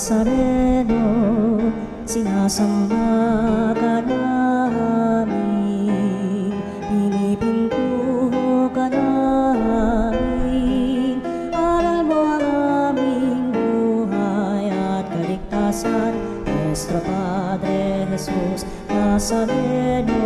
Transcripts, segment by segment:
Nazareno, sinasamba ka namin, pinipinto ka namin. Aral mo ang aming buhay at kaligtasan, Nuestro Padre Jesus Nazareno,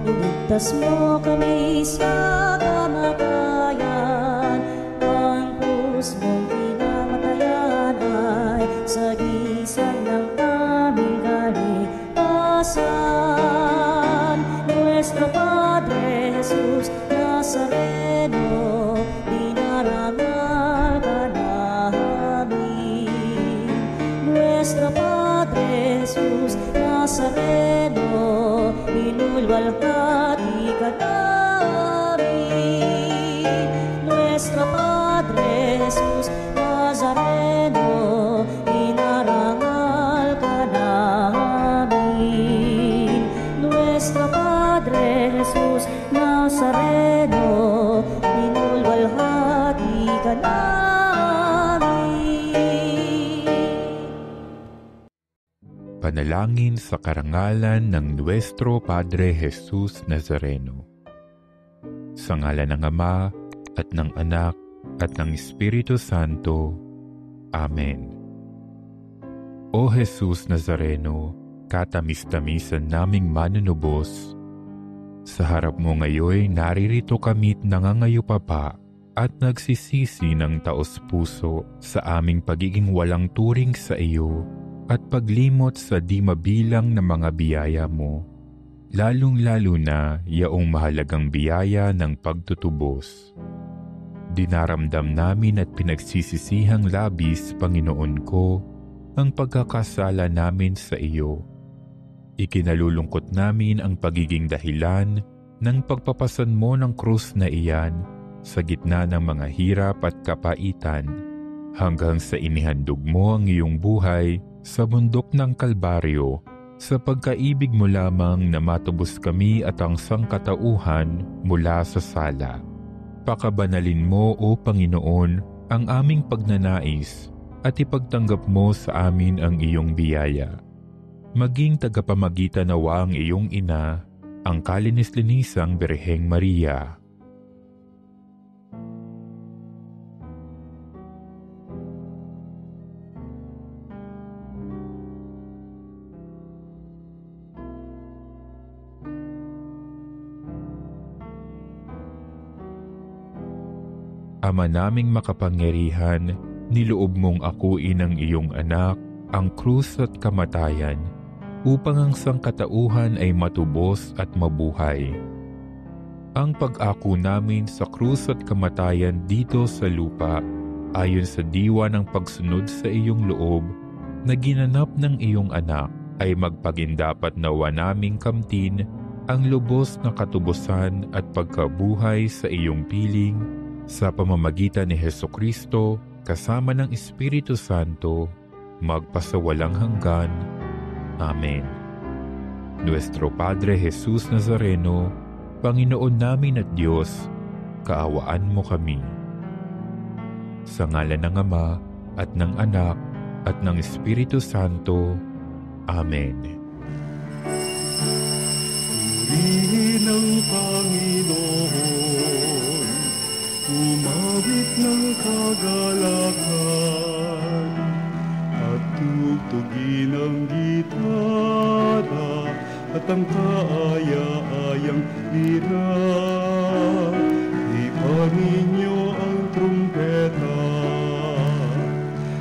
iligtas mo kami sa kamatayan. Ang krus mong pinamatayan ay sagisag ng aming kaligtasan. Nuestro Padre Jesus Nazareno, dinarangal ka namin. Nuestro Padre Jesus Nazareno, inulwalhati ka namin. Nuestro Padre Jesus Nazareno, inarangal ka namin. Nuestro Padre Jesus Nazareno, inulwalhati ka namin. Panalangin sa karangalan ng Nuestro Padre Jesus Nazareno. Sa ngalan ng Ama at ng Anak at ng Espiritu Santo. Amen. O Jesus Nazareno, katamis-tamisan naming manunubos, sa harap mo ngayon naririto kami't nangangayupapa at nagsisisi ng taos-puso sa aming pagiging walang turing sa iyo at paglimot sa di mabilang na mga biyaya mo, lalong-lalo na yaong mahalagang biyaya ng pagtutubos. Dinaramdam namin at pinagsisisihang labis, Panginoon ko, ang pagkakasala namin sa iyo. Ikinalulungkot namin ang pagiging dahilan ng pagpapasan mo ng krus na iyan sa gitna ng mga hirap at kapaitan, hanggang sa inihandog mo ang iyong buhay sa bundok ng Kalbaryo, sa pagkaibig mo lamang na matubos kami at ang sangkatauhan mula sa sala. Pakabanalin mo, O Panginoon, ang aming pagnanais at ipagtanggap mo sa amin ang iyong biyaya. Maging tagapamagitan nawa ang iyong ina, ang kalinis-linisang Birheng Maria. Ama naming makapangyarihan, niloob mong akuin ang iyong anak, ang krus at kamatayan, upang ang sangkatauhan ay matubos at mabuhay. Ang pag-ako namin sa krus at kamatayan dito sa lupa, ayon sa diwa ng pagsunod sa iyong loob, na ginanap ng iyong anak, ay magpagindapat nawa naming kamtin ang lubos na katubusan at pagkabuhay sa iyong piling, sa pamamagitan ni Hesukristo, kasama ng Espiritu Santo, magpasawalang hanggan. Amen. Nuestro Padre Jesus Nazareno, Panginoon namin at Diyos, kaawaan mo kami. Sa ngalan ng Ama at ng Anak at ng Espiritu Santo. Amen. Purihin ang Panginoon, umawit ng kagalakan, at tugtugin ang gitara at ang kaaya-ayang lira. Ipanin niyo ang trumpeta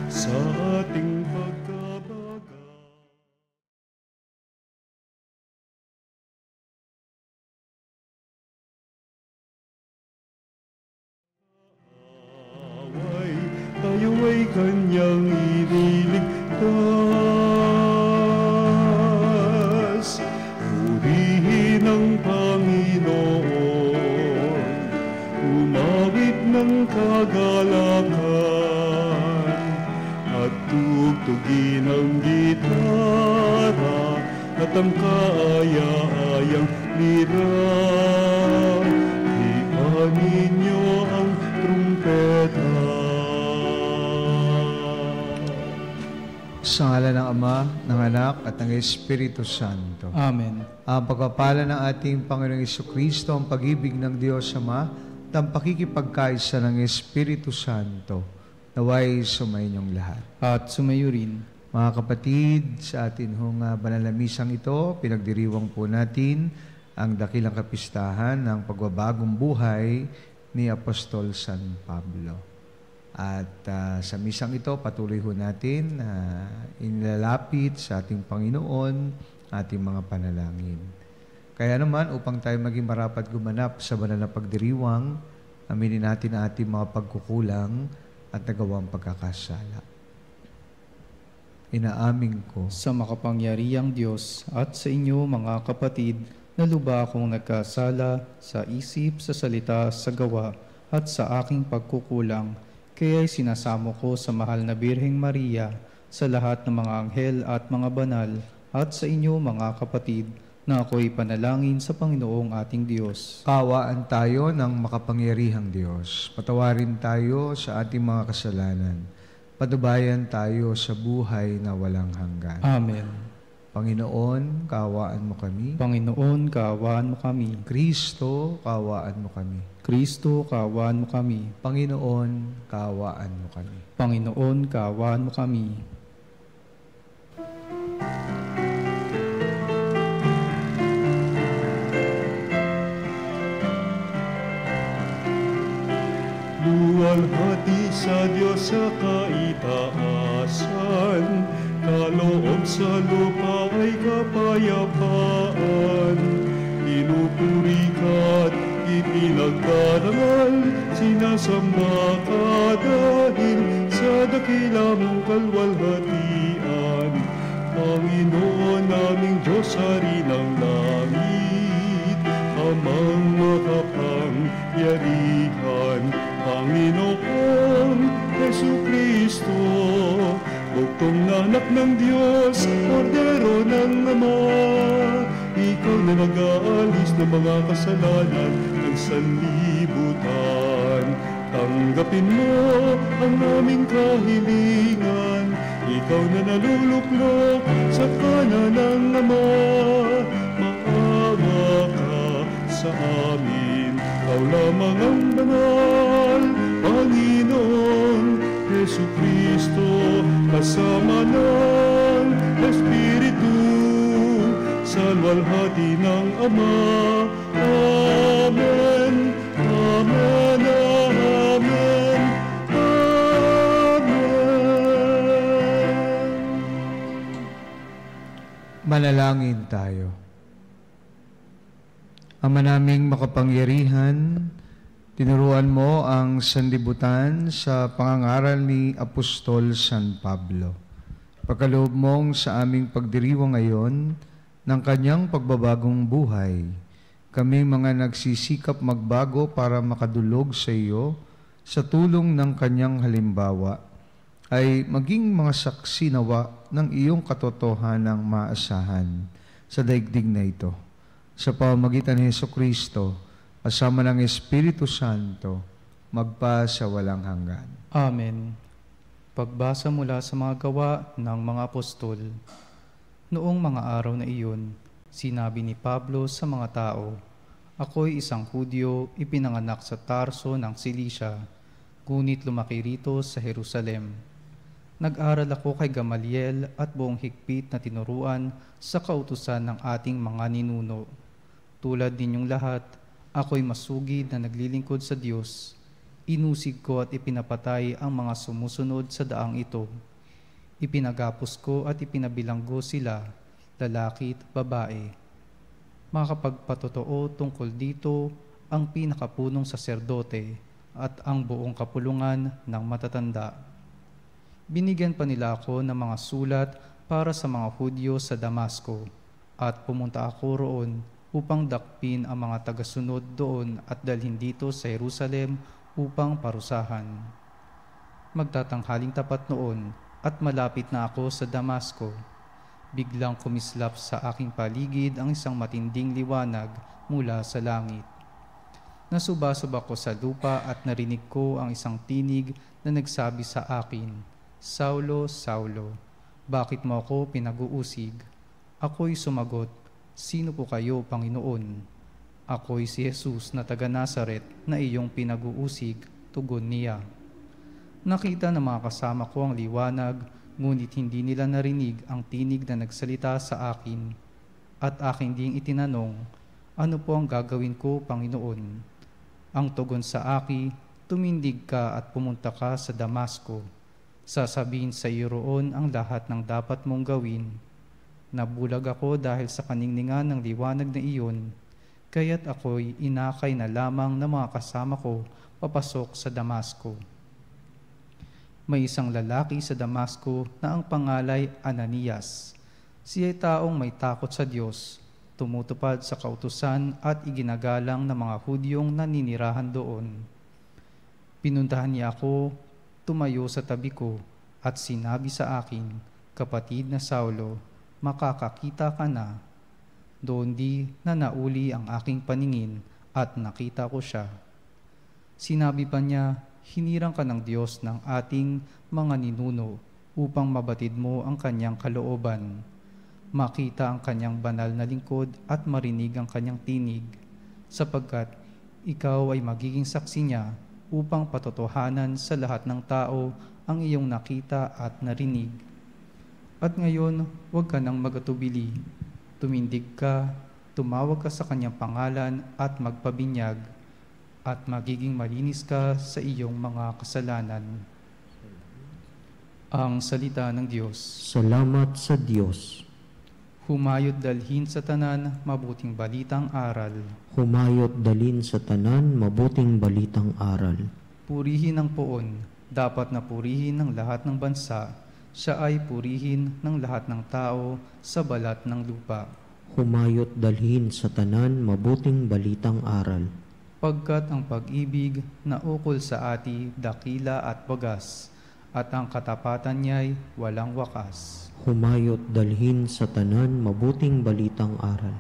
sa ating pagkabaga. Tayo ay kanyang iniligtas. Purihin ang Panginoon, umawit ng kagalakan, at tugtugin ang gitara at ang kaaya-ayang lira. Ipanin niyo ang trumpeta. Sa ngalan ng Ama, ng Anak, at ng Espiritu Santo. Amen. Ang pagpapala ng ating Panginoong Jesucristo, ang pag-ibig ng Diyos Ama, at ang pakikipagkaisa ng Espiritu Santo, naway sumainyong lahat. At sumayo rin. Mga kapatid, sa atin hong banal na misang ito, pinagdiriwang po natin ang dakilang kapistahan ng pagbabagong buhay ni Apostol San Pablo. At sa misang ito, patuloy ho natin inilalapit sa ating Panginoon ating mga panalangin. Kaya naman, upang tayo maging marapat gumanap sa banal na pagdiriwang, aminin natin ang ating mga pagkukulang at nagawang pagkakasala. Inaamin ko Sa makapangyarihang Diyos at sa inyo mga kapatid, na luba akong nagkasala sa isip, sa salita, sa gawa at sa aking pagkukulang. Kaya'y sinasamo ko sa mahal na Birheng Maria, sa lahat ng mga anghel at mga banal, at sa inyo mga kapatid, na ako'y panalangin sa Panginoong ating Diyos. Kaawaan tayo ng makapangyarihang Diyos. Patawarin tayo sa ating mga kasalanan. Patubayan tayo sa buhay na walang hanggan. Amen. Panginoon, kaawaan mo kami. Panginoon, kaawaan mo kami. Kristo, kaawaan mo kami. Kristo, kaawaan mo kami. Panginoon, kaawaan mo kami. Panginoon, kaawaan mo kami. Luwalhati sa Diyos sa kaitaasan, kaloob sa lupa ay kapayapaan. Pinupuri ka't ipinagdarangal, sinasamba ka dahil sa dakila mong kalwalhatian. Panginoon naming Diyos, Hari ng langit, Amang makapangyarihan, Panginoon Jesucristo, bugtong na anak ng Diyos, Kordero ng Ama. Ikaw na nag-aalis ng mga kasalanan ng sanlibutan. Tanggapin mo ang aming kahilingan, ikaw na naluluklok sa kanan ng Ama. Maawa ka sa amin, ikaw lamang ang banal, Panginoon Jesucristo, kasama ng Espiritu, sa luwalhati ng Ama. Amen, Amen, Amen, Amen. Manalangin tayo. Ama naming makapangyarihan, tinuruan mo ang sanlibutan sa pangangaral ni Apostol San Pablo. Pagkaloob mong sa aming pagdiriwang ngayon ng kanyang pagbabagong buhay, kami mga nagsisikap magbago para makadulog sa iyo sa tulong ng kanyang halimbawa, ay maging mga saksi nawa ng iyong katotohanang maasahan sa daigdig na ito. Sa pamamagitan ni Jesucristo, kasama ng Espiritu Santo, magpa sa walang hanggan. Amen. Pagbasa mula sa mga gawa ng mga apostol. Noong mga araw na iyon, sinabi ni Pablo sa mga tao, "Ako'y isang Hudyo, ipinanganak sa Tarso ng Cilicia, ngunit lumaki rito sa Jerusalem. Nag-aral ako kay Gamaliel at buong higpit na tinuruan sa kautusan ng ating mga ninuno. Tulad ninyong lahat, ako'y masugid na naglilingkod sa Diyos. Inusig ko at ipinapatay ang mga sumusunod sa daang ito. Ipinagapos ko at ipinabilanggo sila, lalaki at babae. Makapagpatotoo tungkol dito ang pinakapunong saserdote at ang buong kapulungan ng matatanda. Binigyan pa nila ako ng mga sulat para sa mga Hudyo sa Damasco, at pumunta ako roon upang dakpin ang mga tagasunod doon at dalhin dito sa Jerusalem upang parusahan. Magtatanghaling tapat noon at malapit na ako sa Damasco. Biglang kumislap sa aking paligid ang isang matinding liwanag mula sa langit. Nasubasub ako sa lupa at narinig ko ang isang tinig na nagsabi sa akin, 'Saulo, Saulo, bakit mo ako pinag-uusig? Ako'y sumagot, sino po kayo, Panginoon? Ako'y si Jesus na taga Nazaret na iyong pinag-uusig, tugon niya. Nakita ng mga kasama ko ang liwanag, ngunit hindi nila narinig ang tinig na nagsalita sa akin. At aking ding itinanong, ano po ang gagawin ko, Panginoon? Ang tugon sa akin, tumindig ka at pumunta ka sa Damasco. Sasabihin sa iyo roon ang lahat ng dapat mong gawin. Nabulag ako dahil sa kaningningan ng liwanag na iyon, kaya't ako'y inakay na lamang ng mga kasama ko papasok sa Damasco. May isang lalaki sa Damasco na ang pangalay Ananias. Siya'y taong may takot sa Diyos, tumutupad sa kautusan at iginagalang ng mga Hudyong naninirahan doon. Pinuntahan niya ako, tumayo sa tabi ko, at sinabi sa akin, kapatid na Saulo, makakakita ka na. Doon di na nauli ang aking paningin at nakita ko siya. Sinabi pa niya, hinirang ka ng Diyos ng ating mga ninuno upang mabatid mo ang kanyang kalooban, makita ang kanyang banal na lingkod at marinig ang kanyang tinig, sapagkat ikaw ay magiging saksi niya upang patotohanan sa lahat ng tao ang iyong nakita at narinig. At ngayon, huwag ka nang magatubili. Tumindig ka, tumawag ka sa kanyang pangalan at magpabinyag, at magiging malinis ka sa iyong mga kasalanan. Ang salita ng Diyos. Salamat sa Diyos. Humayod dalhin sa tanan, mabuting balitang aral. Humayot dalin sa tanan, mabuting balitang aral. Purihin ang poon, dapat na purihin ng lahat ng bansa. Siya ay purihin ng lahat ng tao sa balat ng lupa. Humayot dalhin sa tanan, mabuting balitang aral. Pagkat ang pag-ibig na ukol sa ati dakila at wagas, at ang katapatan niya'y walang wakas. Humayot dalhin sa tanan, mabuting balitang aral.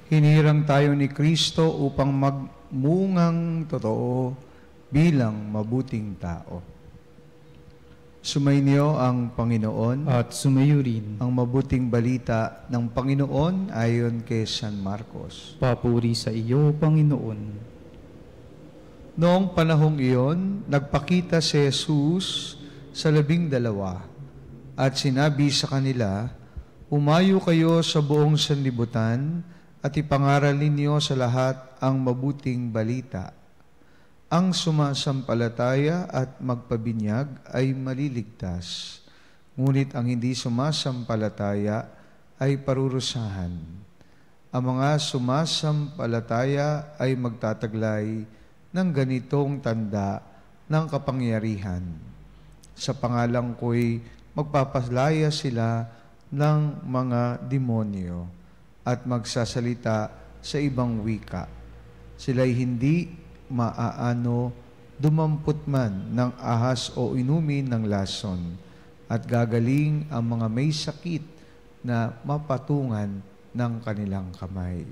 Hinirang tayo ni Kristo upang magmungang totoo bilang mabuting tao. Sumainyo ang Panginoon At sumayo rin. ang mabuting balita ng Panginoon ayon kay San Marcos. Papuri sa iyo, Panginoon. Noong panahong iyon, nagpakita si Jesus sa 12 at sinabi sa kanila, umayo kayo sa buong sanlibutan at ipangaral ninyo sa lahat ang mabuting balita. Ang sumasampalataya at magpabinyag ay maliligtas, ngunit ang hindi sumasampalataya ay parurusahan. Ang mga sumasampalataya ay magtataglay ng ganitong tanda ng kapangyarihan. Sa pangalan ko'y magpapaslaya sila ng mga demonyo at magsasalita sa ibang wika. Sila'y hindi maaano dumampot man ng ahas o inumin ng lason, at gagaling ang mga may sakit na mapatungan ng kanilang kamay.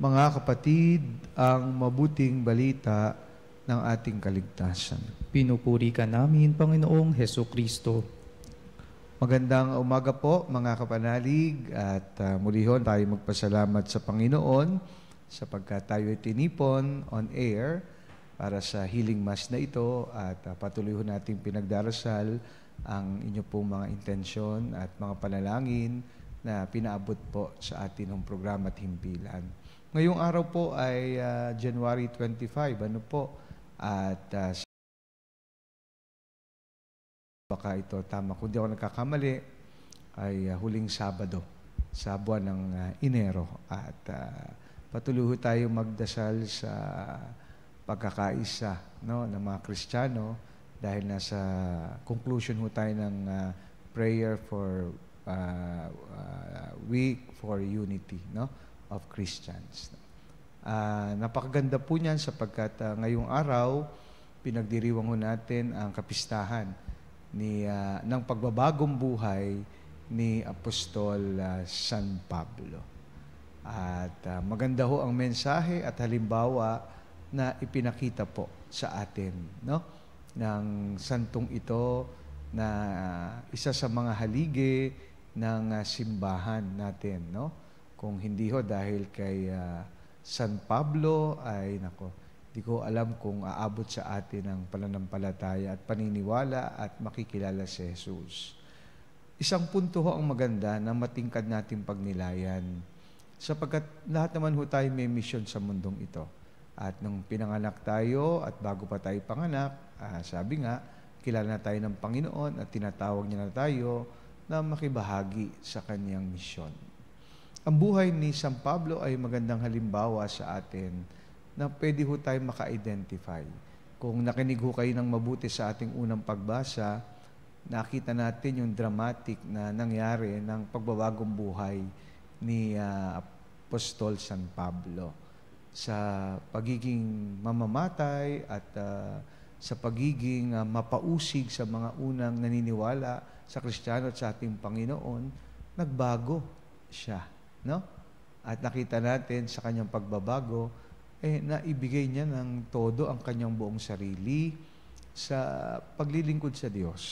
Mga kapatid, ang mabuting balita ng ating kaligtasan. Pinupuri ka namin, Panginoong Hesukristo. Magandang umaga po mga kapanalig, at muli ho tayo magpasalamat sa Panginoon sapagkat tayo ay tinipon on air para sa healing mass na ito, at patuloy ho nating pinagdarasal ang inyo pong mga intensyon at mga panalangin na pinaabot po sa atin ng programa at himpilan. Ngayong araw po ay January 25, at baka ito tama, kung di ako nagkakamali, ay huling Sabado sa buwan ng Enero. At patuloy ho tayo magdasal sa pagkakaisa, no, ng mga Kristiyano dahil nasa conclusion ho tayo ng prayer for week for unity, no, of Christians. Napakaganda po niyan sapagkat ngayong araw pinagdiriwang ho natin ang kapistahan ng pagbabagong buhay ni Apostol San Pablo. At maganda ho ang mensahe at halimbawa na ipinakita po sa atin, no, ng santong ito na isa sa mga haligi ng simbahan natin, no? Kung hindi ho dahil kay San Pablo ay di ko alam kung aabot sa atin ang pananampalataya at paniniwala at makikilala si Jesus. Isang punto ho ang maganda na matingkad natin pagnilayan sapagkat lahat naman ho tayo may misyon sa mundong ito. At nung pinanganak tayo at bago pa tayo panganak, sabi nga, kilala na tayo ng Panginoon at tinatawag niya na tayo na makibahagi sa kanyang misyon. Ang buhay ni San Pablo ay magandang halimbawa sa atin na pwede ho tayo maka-identify. Kung nakinig ho kayo ng mabuti sa ating unang pagbasa, nakita natin yung dramatic na nangyari ng pagbabagong buhay ni Apostol San Pablo sa pagiging mamamatay at sa pagiging mapausig sa mga unang naniniwala sa Kristiyano at sa ating Panginoon, nagbago siya, no? At nakita natin sa kanyang pagbabago, naibigay niya ng todo ang kanyang buong sarili sa paglilingkod sa Diyos,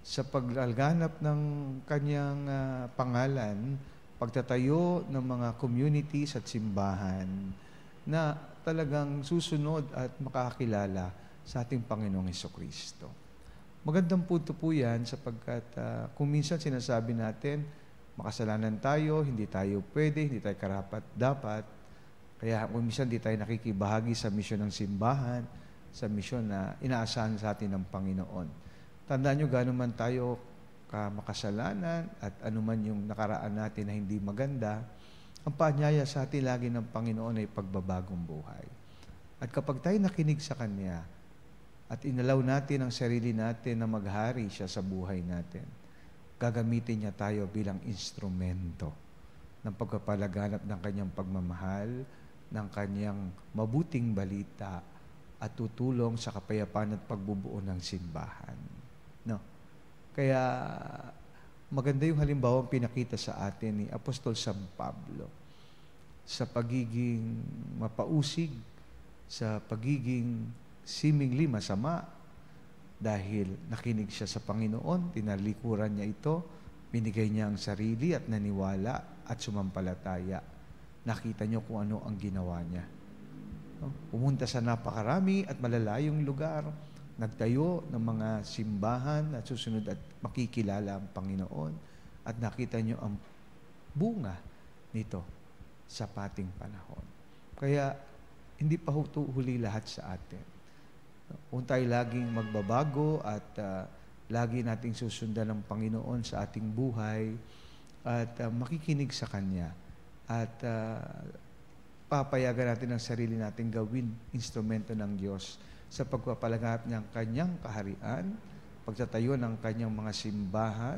sa paglaganap ng kanyang pangalan, pagtatayo ng mga communities at simbahan na talagang susunod at makakilala sa ating Panginoong Hesukristo. Magandang punto po yan sapagkat kung minsan sinasabi natin, makasalanan tayo, hindi tayo pwede, hindi tayo karapat-dapat. Kaya kung minsan hindi tayo nakikibahagi sa misyon ng simbahan, sa misyon na inaasahan sa atin ng Panginoon. Tandaan nyo, gano'n man tayo makasalanan at anuman yung nakaraan natin na hindi maganda, ang paanyaya sa atin lagi ng Panginoon ay pagbabagong buhay. At kapag tayo nakinig sa Kanya at inalaw natin ang sarili natin na maghari siya sa buhay natin, gagamitin niya tayo bilang instrumento ng pagpapalaganap ng Kanyang pagmamahal, ng Kanyang mabuting balita at tutulong sa kapayapaan at pagbubuo ng simbahan. No? Kaya maganda yung halimbawang pinakita sa atin ni Apostol San Pablo sa pagiging mapausig, sa pagiging seemingly masama dahil nakinig siya sa Panginoon, tinalikuran niya ito, binigay niya ang sarili at naniwala at sumampalataya. Nakita niyo kung ano ang ginawa niya. Pumunta sa napakarami at malalayong lugar, nagtayo ng mga simbahan at susunod at makikilala ang Panginoon at nakita niyo ang bunga nito sa pating panahon. Kaya hindi pa huli lahat sa atin. Kung tayo laging magbabago at lagi nating susundan ng Panginoon sa ating buhay at makikinig sa Kanya at papayagan natin ang sarili natin gawin instrumento ng Diyos sa pagpapalaganap ng Kanyang kaharian, pagtatayo ng Kanyang mga simbahan,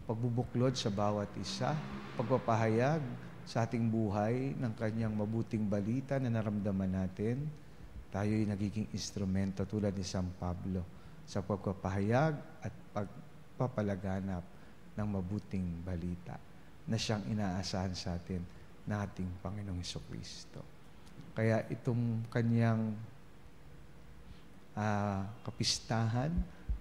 pagbubuklod sa bawat isa, pagpapahayag sa ating buhay ng Kanyang mabuting balita na naramdaman natin, tayo'y nagiging instrumento tulad ni San Pablo sa pagpapahayag at pagpapalaganap ng mabuting balita na siyang inaasahan sa atin ng ating Panginoong Hesukristo. Kaya itong Kanyang kapistahan,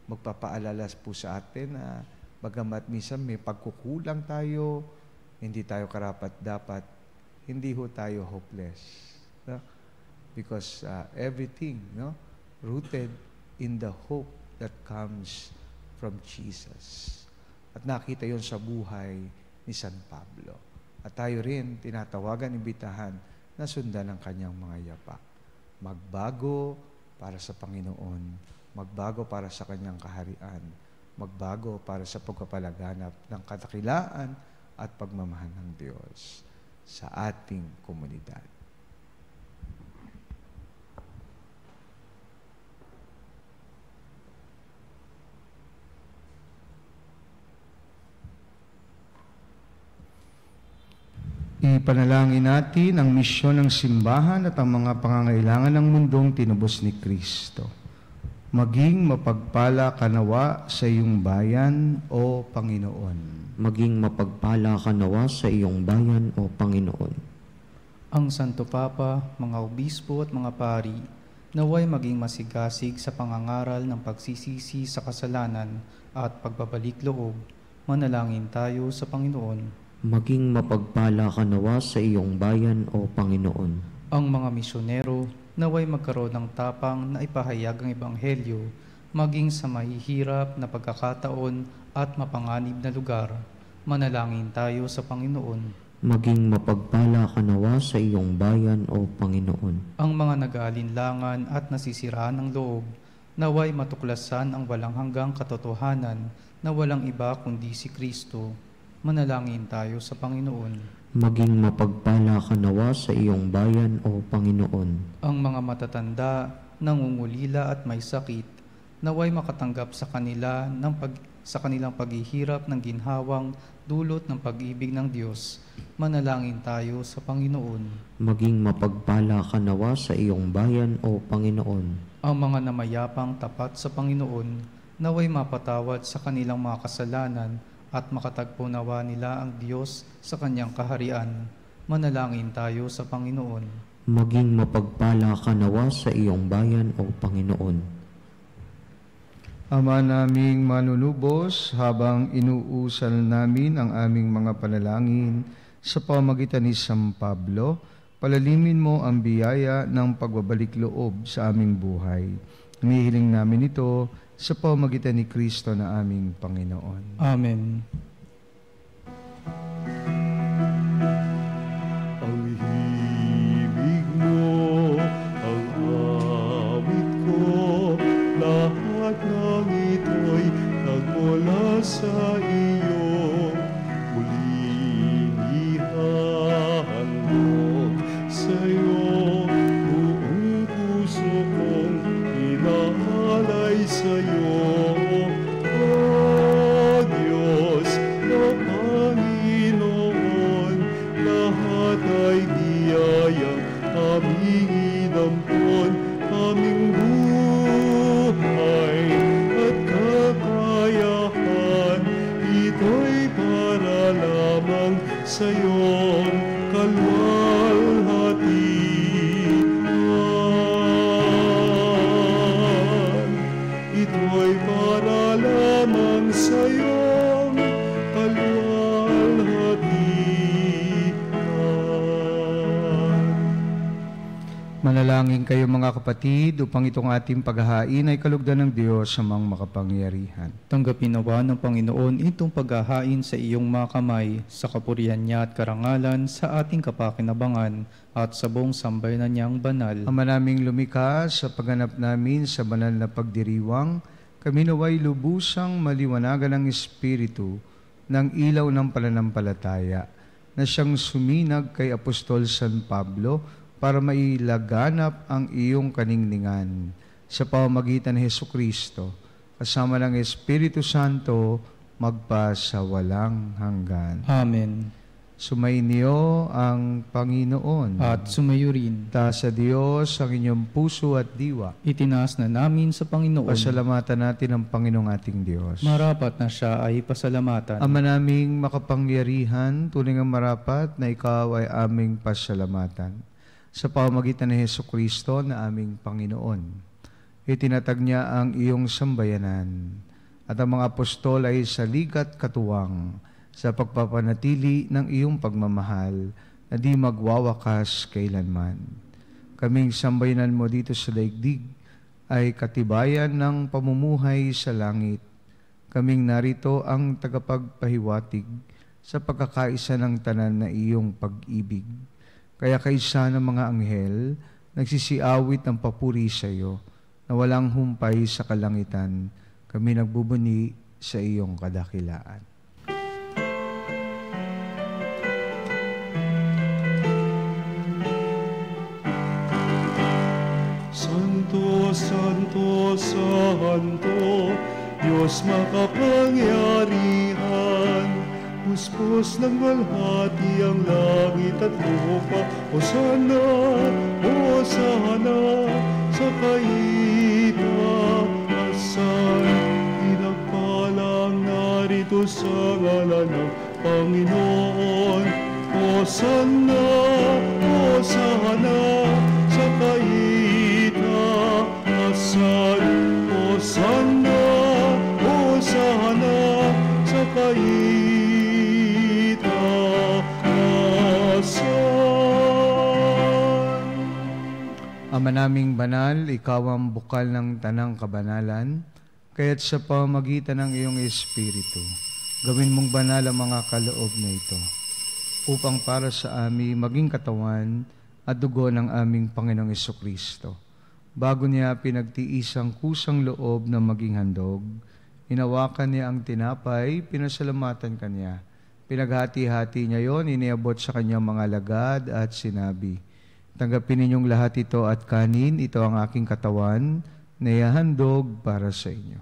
magpapaalala po sa atin na bagamat minsan may pagkukulang tayo, hindi tayo karapat-dapat, hindi ho tayo hopeless. No? Because everything, no, rooted in the hope that comes from Jesus. At nakita yon sa buhay ni San Pablo. At tayo rin, tinatawagan, imbitahan na sundan ang kanyang mga yapak. Magbago para sa Panginoon, magbago para sa kanyang kaharian, magbago para sa pagpapalaganap ng kadakilaan at pagmamahal ng Diyos. sa ating komunidad. Ipanalangin natin ang misyon ng simbahan at ang mga pangangailangan ng mundong tinubos ni Kristo. Maging mapagpala ka nawa sa iyong bayan, O Panginoon. Maging mapagpala ka nawa sa iyong bayan, O Panginoon. Ang Santo Papa, mga obispo at mga pari, naway maging masigasig sa pangangaral ng pagsisisi sa kasalanan at pagbabalik loob. Manalangin tayo sa Panginoon. Maging mapagpala ka nawa sa iyong bayan, O Panginoon. Ang mga misyonero naway magkaroon ng tapang na ipahayag ang Ebanghelyo, maging sa mahihirap na pagkakataon at mapanganib na lugar. Manalangin tayo sa Panginoon. Maging mapagpala ka nawa sa iyong bayan, O Panginoon. Ang mga nag-aalinlangan at nasisiraan ng loob, naway matuklasan ang walang hanggang katotohanan na walang iba kundi si Kristo. Manalangin tayo sa Panginoon. Maging mapagpala ka nawa sa iyong bayan, O Panginoon. Ang mga matatanda, nangungulila at may sakit, naway makatanggap sa kanilang paghihirap ng ginhawang dulot ng pag-ibig ng Diyos. Manalangin tayo sa Panginoon. Maging mapagpala ka nawa sa iyong bayan, O Panginoon. Ang mga namayapang tapat sa Panginoon, naway mapatawad sa kanilang mga kasalanan at makatagpo nawa nila ang Diyos sa kanyang kaharian. Manalangin tayo sa Panginoon. Maging mapagpala ka nawa sa iyong bayan, O Panginoon. Ama naming manunubos, habang inuusal namin ang aming mga panalangin sa pamamagitan ni San Pablo, palalimin mo ang biyaya ng pagbabalik loob sa aming buhay. Hinihiling namin ito sa pamamagitan ni Kristo na aming Panginoon. Amen. Ang himig mo, ang awit ko, lahat ng ito'y nagmula sa iyo. Muling ihahandog sa iyo, buong puso kong inaalay sa iyo. O Diyos na Panginoon, lahat ay biyayang aming inampon, aming buhay at kakayahan, ito'y para lamang sa iyong kalwalhatian. Ito'y para lamang sa iyong kalwalhatian. Manalangin kayo mga kapatid upang itong ating paghahain ay kalugdan ng Diyos sa mga makapangyarihan. Tanggapin nawa ng Panginoon itong paghahain sa iyong mga kamay, sa kapurihan niya at karangalan, sa ating kapakinabangan, at sa buong sambayanan niyang banal. Ama naming lumikha, sa pagganap namin sa banal na pagdiriwang, kami naway lubusang maliwanagan ng Espiritu ng ilaw ng pananampalataya na siyang suminag kay Apostol San Pablo para mailaganap ang iyong kaningningan sa pamamagitan ni Hesukristo, kasama ng Espiritu Santo, magpa sa walang hanggan. Amen. Sumainyo ang Panginoon. At sumayo rin. Taas sa Diyos ang inyong puso at diwa. Itinaas na namin sa Panginoon. Pasalamatan natin ang Panginoong ating Diyos. Marapat na siya ay pasalamatan. Ama naming makapangyarihan, tunay nga marapat na ikaw ay aming pasalamatan. Sa pamamagitan ni Hesukristo na aming Panginoon, itinatag niya ang iyong sambayanan at ang mga apostol ay saligat katuwang sa pagpapanatili ng iyong pagmamahal na di magwawakas kailanman. Kaming sambayanan mo dito sa daigdig ay katibayan ng pamumuhay sa langit. Kaming narito ang tagapagpahiwatig sa pagkakaisa ng tanan na iyong pag-ibig. Kaya kaisa ng mga anghel, nagsisiawit ng papuri sa iyo, na walang humpay sa kalangitan, kami nagbubuni sa iyong kadakilaan. Santo, Santo, Diyos makapangyarihan. Puspos ng walhati ang langit at lupa. Hosana, Hosana, sa kaitaasan. Pinagpalang narito sa ngalan ng Panginoon. Hosana, Hosana, sa kaitaasan. Hosana, Hosana, sa Ama naming banal, ikaw ang bukal ng tanang kabanalan, kaya't sa pamamagitan ng iyong Espiritu, gawin mong banal ang mga kaloob na ito, upang para sa amin maging katawan at dugo ng aming Panginoong Jesucristo. Bago niya pinagtiis ang kusang loob na maging handog, hinawakan niya ang tinapay, pinasalamatan kanya. Pinaghati-hati niya yon, iniabot sa kanyang mga alagad at sinabi, "Tanggapin ninyong lahat ito at kanin, ito ang aking katawan na ihahandog para sa inyo."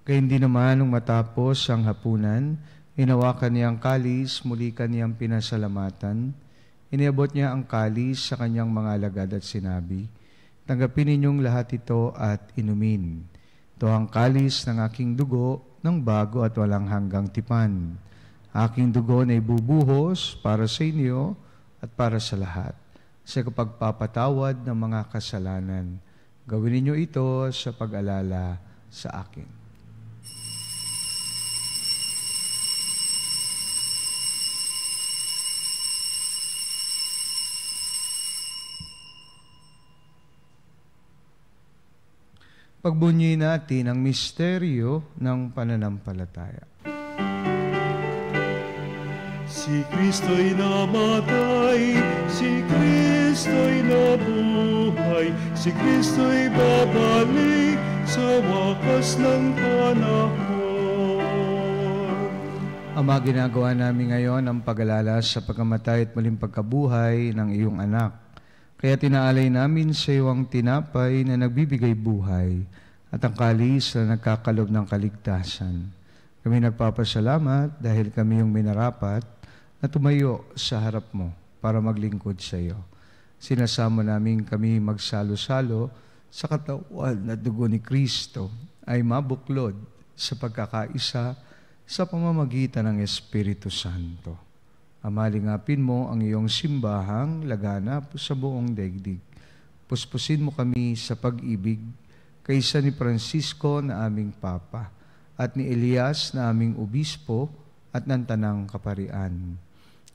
Gayun din naman nung matapos ang hapunan, hinawakan niya ang kalis, muli kaniyang pinasalamatan. Iniabot niya ang kalis sa kanyang mga alagad at sinabi, "Tanggapin ninyong lahat ito at inumin. Ito ang kalis ng aking dugo ng bago at walang hanggang tipan. Aking dugo na ibubuhos para sa inyo at para sa lahat, sa kapagpapatawad ng mga kasalanan. Gawin ninyo ito sa pag-alala sa akin." Pagbunyi natin ang misteryo ng pananampalataya. Si Kristo'y namatay, si Kristo'y nabuhay, si Kristo'y babalik sa wakas ng panahon. Ama, ginagawa namin ngayon ang pag-alala sa pagkamatay at muling pagkabuhay ng iyong anak. Kaya tinaalay namin sa iyo ang tinapay na nagbibigay buhay at ang kalis na nagkakalob ng kaligtasan. Kami nagpapasalamat dahil kami yung minarapat na tumayo sa harap mo para maglingkod sa iyo. Sinasama namin kami magsalo-salo sa katawan at dugo ni Kristo ay mabuklod sa pagkakaisa sa pamamagitan ng Espiritu Santo. Amalingapin mo ang iyong simbahang laganap sa buong daigdig. Puspusin mo kami sa pag-ibig kaysa ni Francisco na aming Papa at ni Elias na aming Obispo at ng Tanang Kaparian.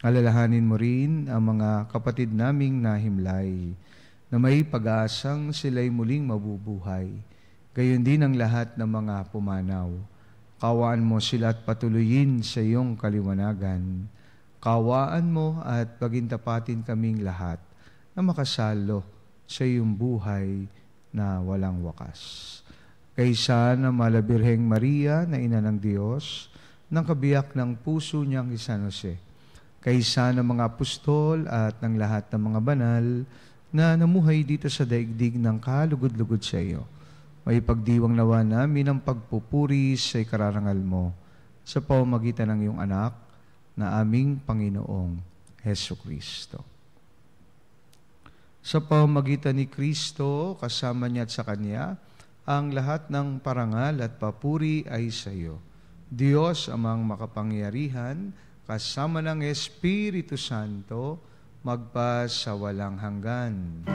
Alalahanin mo rin ang mga kapatid naming nahimlay na may pag-aasang sila'y muling mabubuhay. Gayon din ang lahat ng mga pumanaw. Kawaan mo sila at patuloyin sa iyong kaliwanagan. Kawaan mo at pagintapatin kaming lahat na makasalo sa iyong buhay na walang wakas. Kaysa na Malabirheng Maria na Ina ng Diyos, ng kabiyak ng puso niyang San Jose, kaysa ng mga apostol at ng lahat ng mga banal na namuhay dito sa daigdig ng kalugod-lugod sa iyo, may pagdiwang nawa namin ang pagpupuri sa ikararangal mo sa pamamagitan ng iyong anak na aming Panginoong Hesukristo. Sa pamamagitan ni Kristo, kasama niya at sa Kanya, ang lahat ng parangal at papuri ay sa iyo. Diyos amang makapangyarihan, kasama ng Espiritu Santo, magpa sa walang hanggan.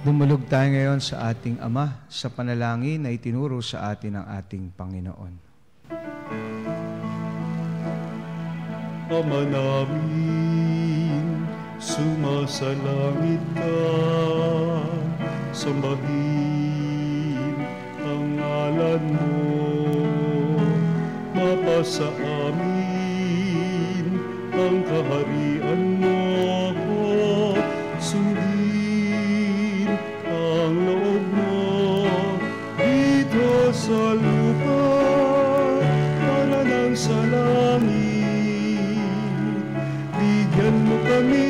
Dumulog tayo ngayon sa ating Ama sa panalangin na itinuro sa atin ng ating Panginoon. Ama namin, sumasalangit ka, sambahin ang ngalan mo, sa amin ang kaharian mo. Sundin ang loob mo dito sa lupa para nang sa langit. Bigyan mo kami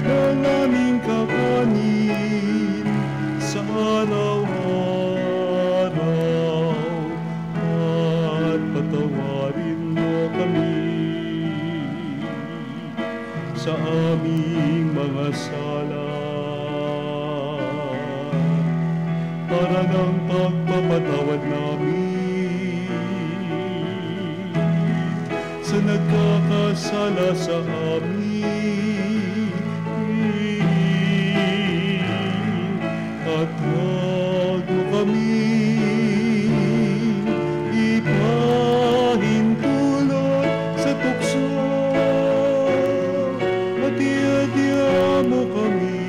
ng aming kakanin sa araw-araw at patawarin mo kami sa aming mga sala para ng pagpapatawad namin sa nagkakasala sa amin. At huwag mo kami ipahintulot sa tukso, at iadya mo kami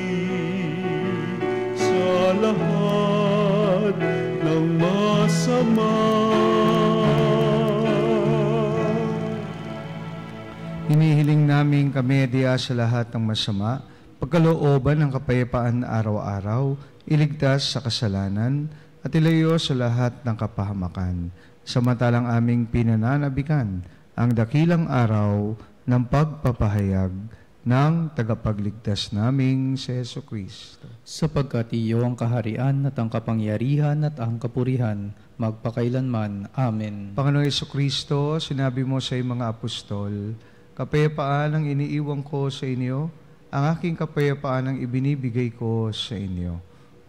sa lahat ng masama. Hinihiling namin kami diya sa lahat ng masama, pagkalooban ng kapayapaan araw-araw, iligtas sa kasalanan, at ilayo sa lahat ng kapahamakan. Samantalang aming pinananabikan ang dakilang araw ng pagpapahayag ng tagapagligtas naming si Jesucristo. Sapagkat iyo ang kaharian at ang kapangyarihan at ang kapurihan, magpakailanman. Amen. Panginoong Jesucristo, sinabi mo sa iyong mga apostol, kapayapaan ang iniiwan ko sa inyo, ang aking kapayapaan ang ibinibigay ko sa inyo.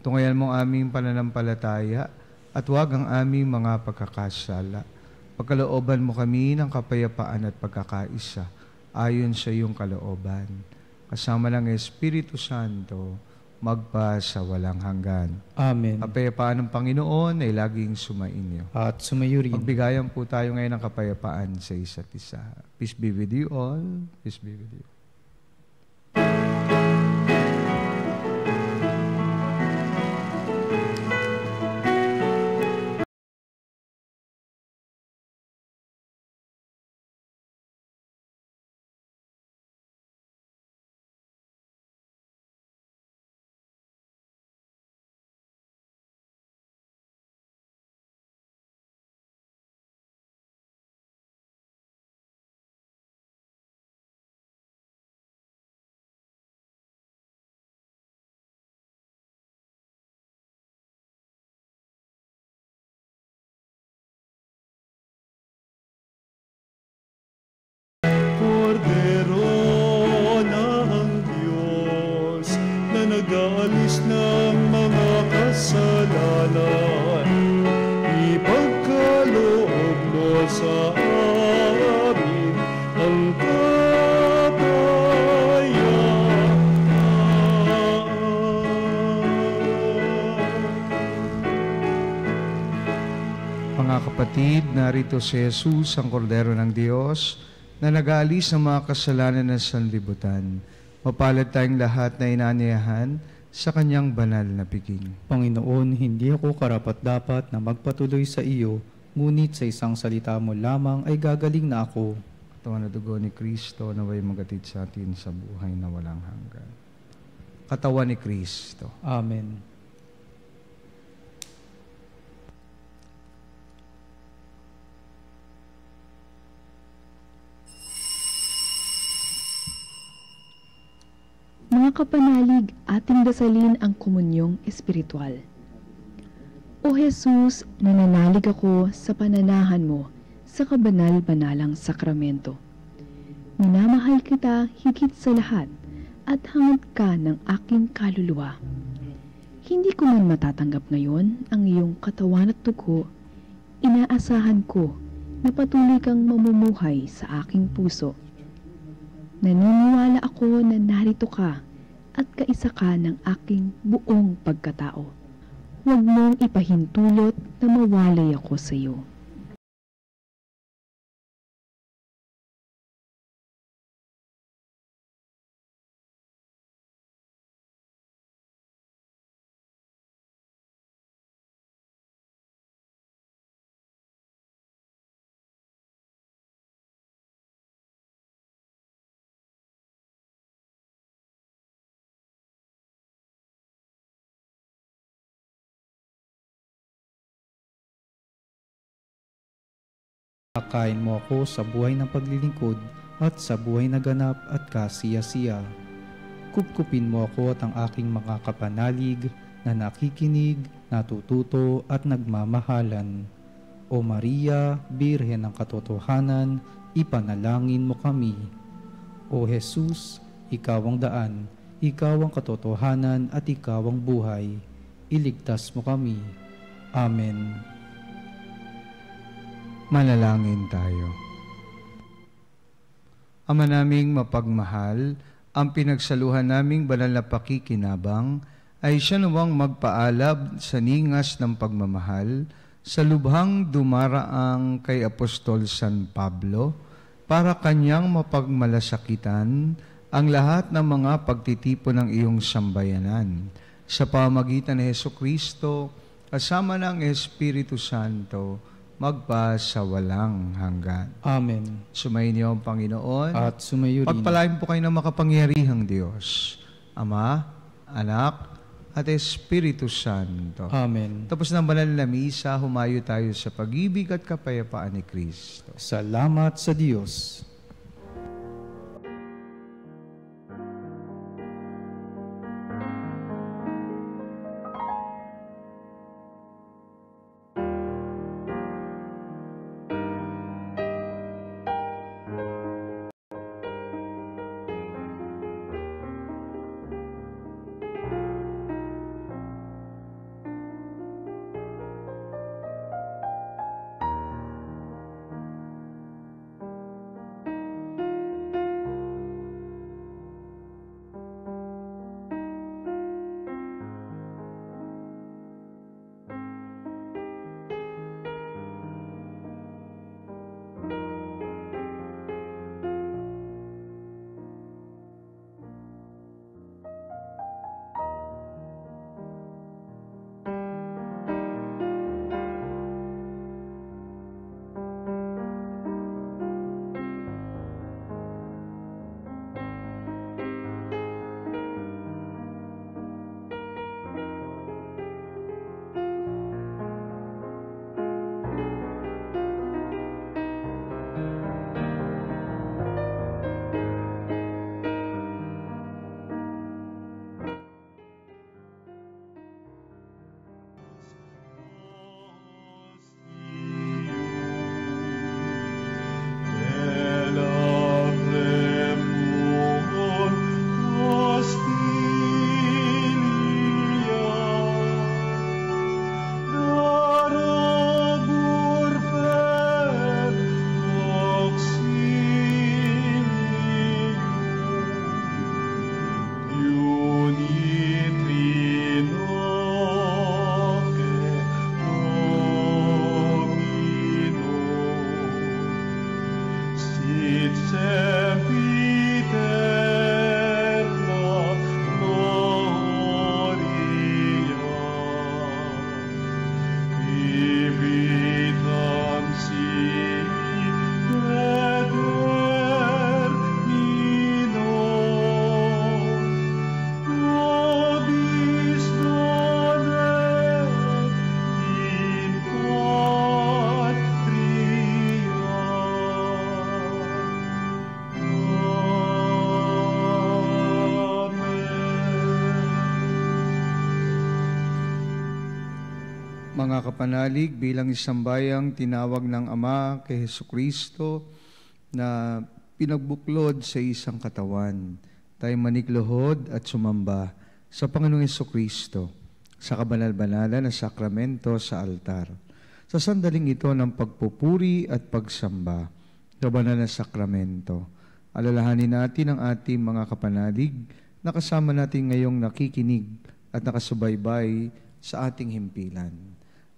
Tungayan mo aming pananampalataya at huwag ang aming mga pagkakasala. Pagkalooban mo kami ng kapayapaan at pagkakaisa ayon sa iyong kalooban. Kasama ng Espiritu Santo, magpa sa walang hanggan. Amen. Kapayapaan ng Panginoon ay laging sumainyo. At sumayo rin. Magbigayan po tayo ngayon ng kapayapaan sa isa't isa. Peace be with you all. Peace be with you. Kordero ng Diyos na nag-aalis ng mga kasalanan, ipagkaloob mo sa amin ang kapayapaan. Mga kapatid, narito si Jesus, ang Kordero ng Diyos, na nag-aalis ng mga kasalanan ng sanlibutan. Mapalad tayong lahat na inanyayahan sa kanyang banal na piging. Panginoon, hindi ako karapat-dapat na magpatuloy sa iyo, ngunit sa isang salita mo lamang ay gagaling na ako. Katawan na dugo ni Kristo na way magatid sa atin sa buhay na walang hanggan. Katawan ni Kristo. Amen. Mga kapanalig, ating dasalin ang komunyong espiritual. O Jesus, nananalig ako sa pananahan mo sa kabanal-banalang sakramento. Minamahal kita higit sa lahat at hangad ka ng aking kaluluwa. Hindi ko man matatanggap ngayon ang iyong katawan at dugo, inaasahan ko na patuloy kang mamumuhay sa aking puso. Naniniwala ako na narito ka at kaisa ka ng aking buong pagkatao. Huwag mong ipahintulot na mawalay ako sa iyo. Pakain mo ako sa buhay ng paglilingkod at sa buhay na ganap at kasiya-siya. Kupkupin mo ako at ang aking mga kapanalig na nakikinig, natututo at nagmamahalan. O Maria, Birhen ng Katotohanan, ipanalangin mo kami. O Jesus, ikaw ang daan, ikaw ang katotohanan at ikaw ang buhay. Iligtas mo kami. Amen. Manalangin tayo. Ama naming mapagmahal, ang pinagsaluhan naming banal na pakikinabang ay siya nawang magpaalab sa ningas ng pagmamahal sa lubhang dumaraang kay Apostol San Pablo para kanyang mapagmalasakitan ang lahat ng mga pagtitipon ng iyong sambayanan. Sa pamagitan ni Hesukristo, kasama ng Espiritu Santo, magpa sa walang hanggan. Amen. Sumayin niyo ang Panginoon. At sumayo rin. Pagpalain po kayo ng makapangyarihang Diyos, Ama, Anak, at Espiritu Santo. Amen. Tapos ng banal na misa, humayo tayo sa pag-ibig at kapayapaan ni Kristo. Salamat sa Diyos. Mga kapanalig, bilang isang bayang tinawag ng Ama kay Hesukristo na pinagbuklod sa isang katawan, tayo manikluhod at sumamba sa Panginoong Hesukristo sa kabanal-banalan na sakramento sa altar. Sa sandaling ito ng pagpupuri at pagsamba sa banal na sakramento, alalahanin natin ang ating mga kapanalig na kasama natin ngayong nakikinig at nakasubaybay sa ating himpilan.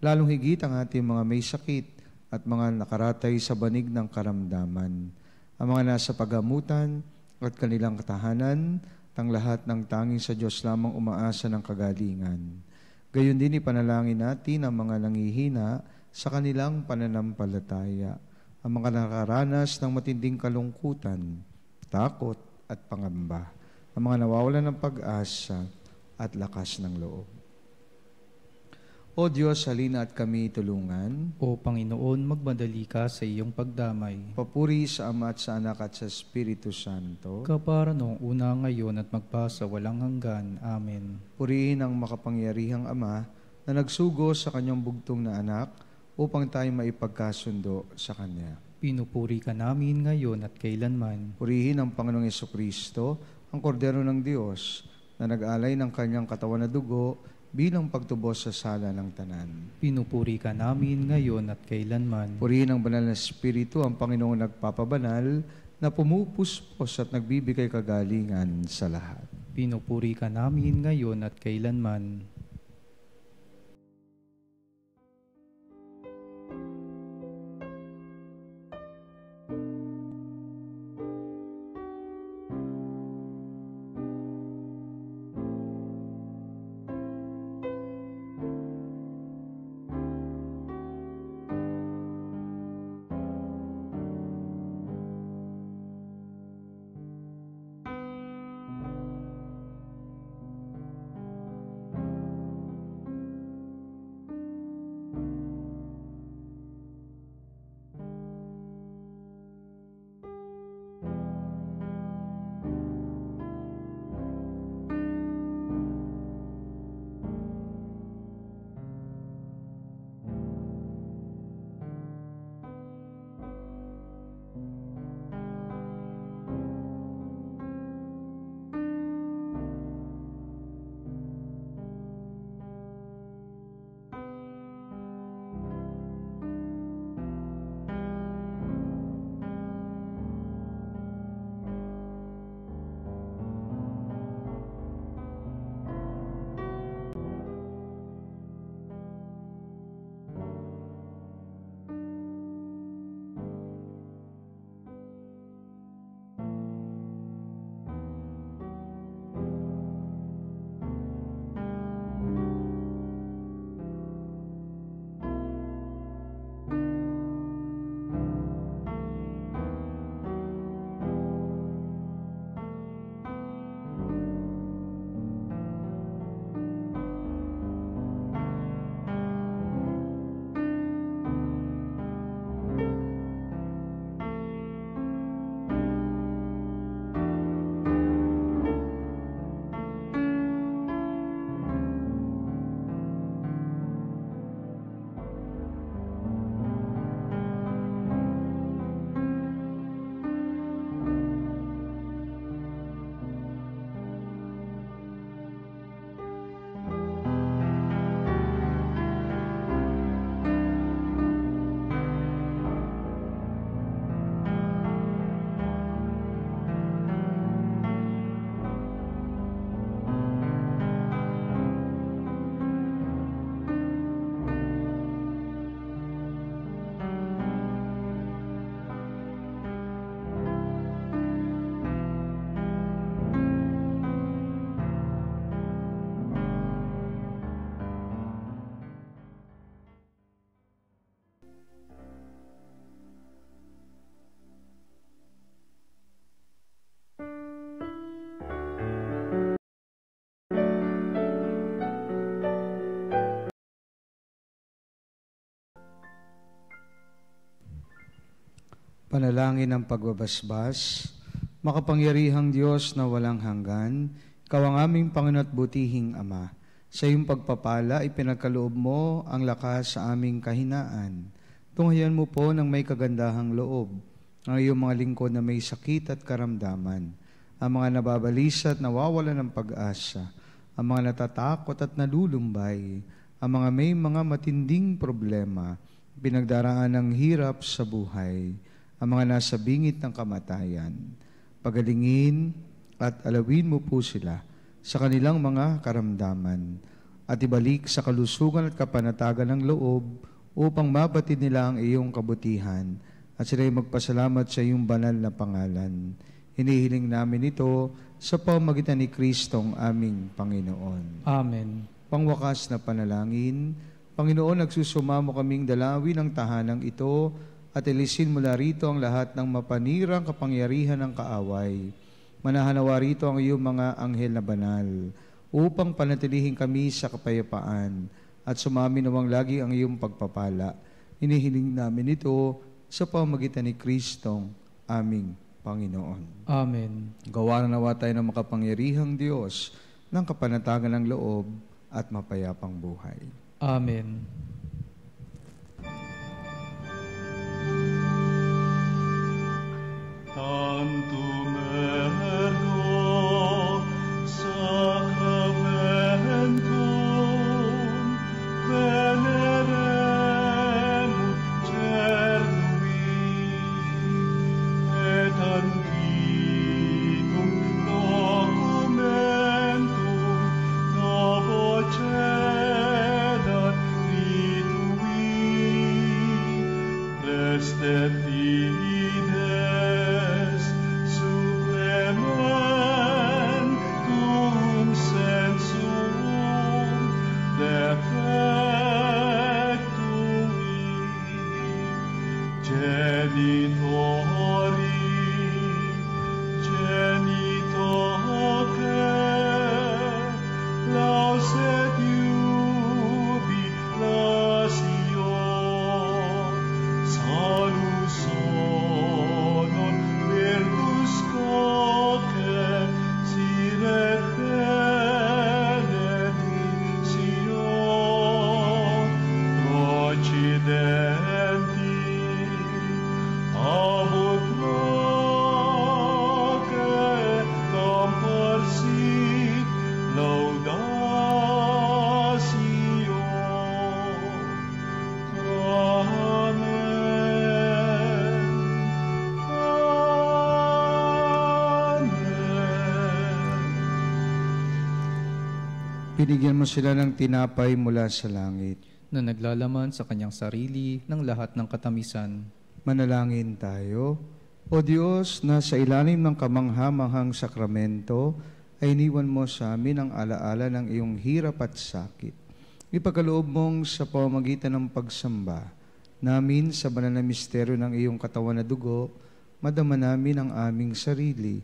Lalong higit ang ating mga may sakit at mga nakaratay sa banig ng karamdaman, ang mga nasa pagamutan at kanilang katahanan, ang lahat ng tanging sa Diyos lamang umaasa ng kagalingan. Gayon din ipanalangin natin ang mga nanghihina sa kanilang pananampalataya, ang mga nakaranas ng matinding kalungkutan, takot at pangamba, ang mga nawawalan ng pag-asa at lakas ng loob. O Diyos, halina at kami tulungan. O Panginoon, magmadali ka sa iyong pagdamay. Papuri sa Ama at sa Anak at sa Espiritu Santo. Kapara noong una, ngayon at magpasa walang hanggan. Amen. Purihin ang makapangyarihang Ama na nagsugo sa kanyang bugtong na anak upang tayo maipagkasundo sa Kanya. Pinupuri ka namin ngayon at kailanman. Purihin ang Panginoong Yesukristo, ang Kordero ng Diyos, na nag-alay ng kanyang katawan na dugo bilang pagtubos sa sala ng tanan. Pinupuri ka namin ngayon at kailanman. Purihin ang banal na Espiritu, ang Panginoong nagpapabanal, na pumupuspos at nagbibigay kagalingan sa lahat. Pinupuri ka namin ngayon at kailanman. Panalangin ng pagbabasbas. Makapangyarihang Diyos na walang hanggan, Ikaw ang aming Panginoon at butihing Ama. Sa iyong pagpapala, ipinagkaloob mo ang lakas sa aming kahinaan. Tunghayan mo po ng may kagandahang loob ang iyong mga lingkod na may sakit at karamdaman, ang mga nababalisa at nawawalan ng pag-asa, ang mga natatakot at nalulumbay, ang mga may mga matinding problema, pinagdaraan ng hirap sa buhay, ang mga nasa bingit ng kamatayan. Pagalingin at alawin mo po sila sa kanilang mga karamdaman at ibalik sa kalusugan at kapanatagan ng loob upang mabatid nila ang iyong kabutihan at sila'y magpasalamat sa iyong banal na pangalan. Hinihiling namin ito sa pamamagitan ni Kristong aming Panginoon. Amen. Pangwakas na panalangin, Panginoon, nagsusumamo kaming dalawin ang tahanang ito at ilisin mula rito ang lahat ng mapanirang kapangyarihan ng kaaway. Manahanawa rito ang iyong mga anghel na banal upang panatilihin kami sa kapayapaan at sumami nawang lagi ang iyong pagpapala. Hinihiling namin ito sa pamamagitan ni Kristong aming Panginoon. Amen. Gawa na nawa tayo ng makapangyarihang Diyos ng kapanatagan ng loob at mapayapang buhay. Amen. Tantum ergo sacramentum veneremur cernui et antiquum documentum novo cedat ritui restet fides supplementum sensum defectui genitori genitoque lauset jubilatio salus honor virtus coque siret benedictio procidenti abut noce comparsit laudatio. Amen. Binigyan mo sila ng tinapay mula sa langit. Na naglalaman sa kanyang sarili ng lahat ng katamisan. Manalangin tayo. O Diyos, na sa ilalim ng kamangha-manghang sakramento, ay iniwan mo sa amin ang alaala ng iyong hirap at sakit. Ipagkaloob mong sa pamamagitan ng pagsamba namin sa banal na misteryo ng iyong katawan na dugo, madama namin ang aming sarili,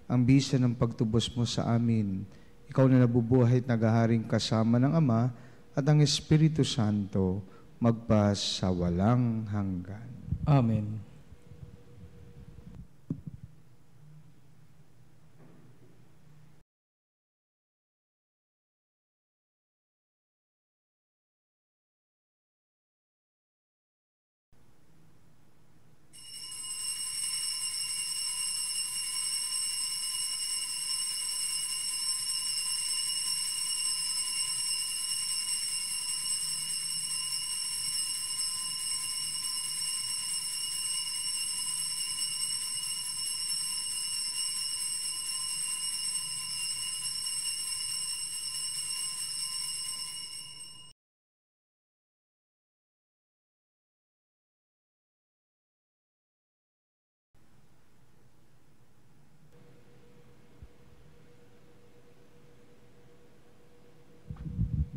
ang bisa ng pagtubos mo sa amin. Ikaw na nabubuhay at naghaharing kasama ng Ama at ang Espiritu Santo, magpas sa walang hanggan. Amen.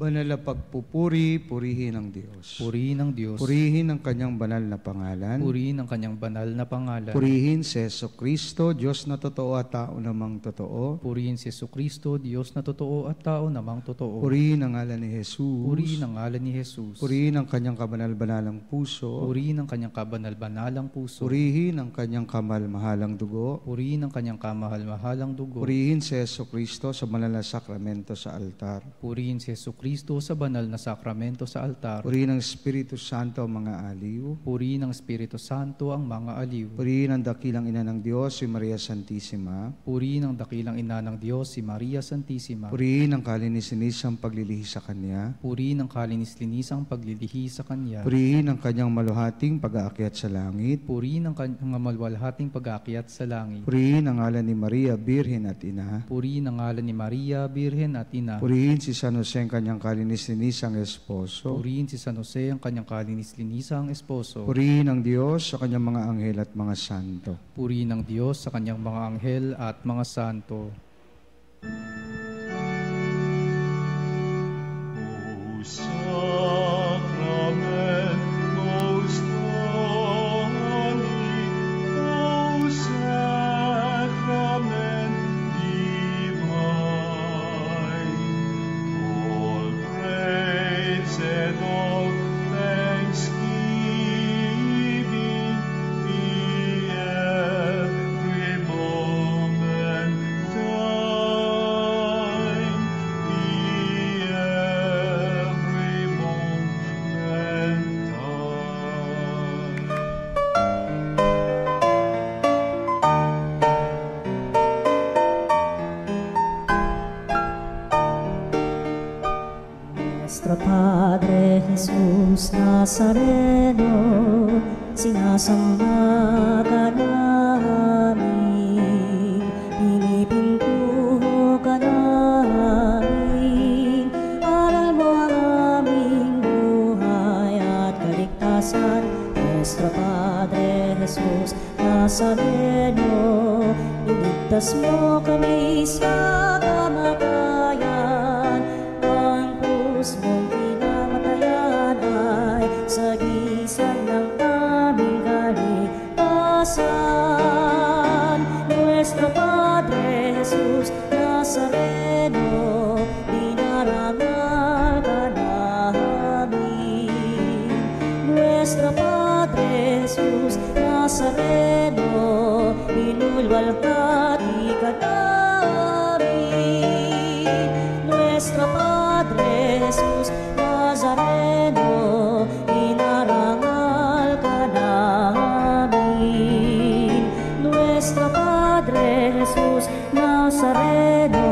Banal na pagpupuri, purihin ang Diyos. Purihin ang Diyos. Purihin ang kanyang banal na pangalan. Purihin ang kanyang banal na pangalan. Purihin si Jesucristo, Diyos na totoo at tao namang totoo. Purihin si Jesucristo, Diyos na totoo at tao namang totoo. Purihin ang ngalan ni Jesus. Purihin ang ngalan ni Jesus. Purihin ang kanyang kabanal-banalang puso. Purihin ang kanyang kabanal-banalang puso. Purihin ang kanyang kamal-mahalang dugo. Purihin ang kanyang kamahal-mahalang dugo. Purihin si Jesucristo sa banal na sakramento sa altar. Purihin si Jesucristo sa banal na sakramento sa altar. Purihin ang Espiritu Santo ang mga aliw. Purihin ang Espiritu Santo ang mga aliw. Purihin ang dakilang ina ng Diyos, si Maria Santissima. Purihin ang dakilang ina ng Diyos, si Maria Santissima. Purihin ang kalinis-linisang paglilihi sa Kanya. Purihin ang kalinis-linisang paglilihi sa Kanya. Purihin ang kanyang maluhating pag-aakyat sa langit. Purihin ang kanyang malwalhating pag-aakyat sa langit. Purihin ang ngalan ni Maria, Birhen at Ina. Purihin ang ngalan ni Maria, Birhen at Ina. Purihin si San Jose ang kanyang kalinis-linisang esposo. Purihin si San Jose ang kanyang kalinis-linisang esposo. Purihin ang Diyos sa kanyang mga anghel at mga santo. Purihin ang Diyos sa kanyang mga anghel at mga santo. O Sacrament most holy, O Sacrament divine, all praise Nazareno, sinasamba ka namin, pinipinto ka namin. Aral mo ang aming buhay at kaligtasan, Nuestro Padre Jesus Nazareno. Iligtas mo kami sa kamatayan, ang krus mong pinamatayan ay sagisag ng aming kaligtasan. Nuestro Padre Jesus Nazareno, dinarangal ka namin. Nuestro Padre Jesus Nazareno, inulwalhati ka namin. Nuestro Padre Jesus Nazareno, inarangal ka namin. Nuestro Padre Jesus Nazareno,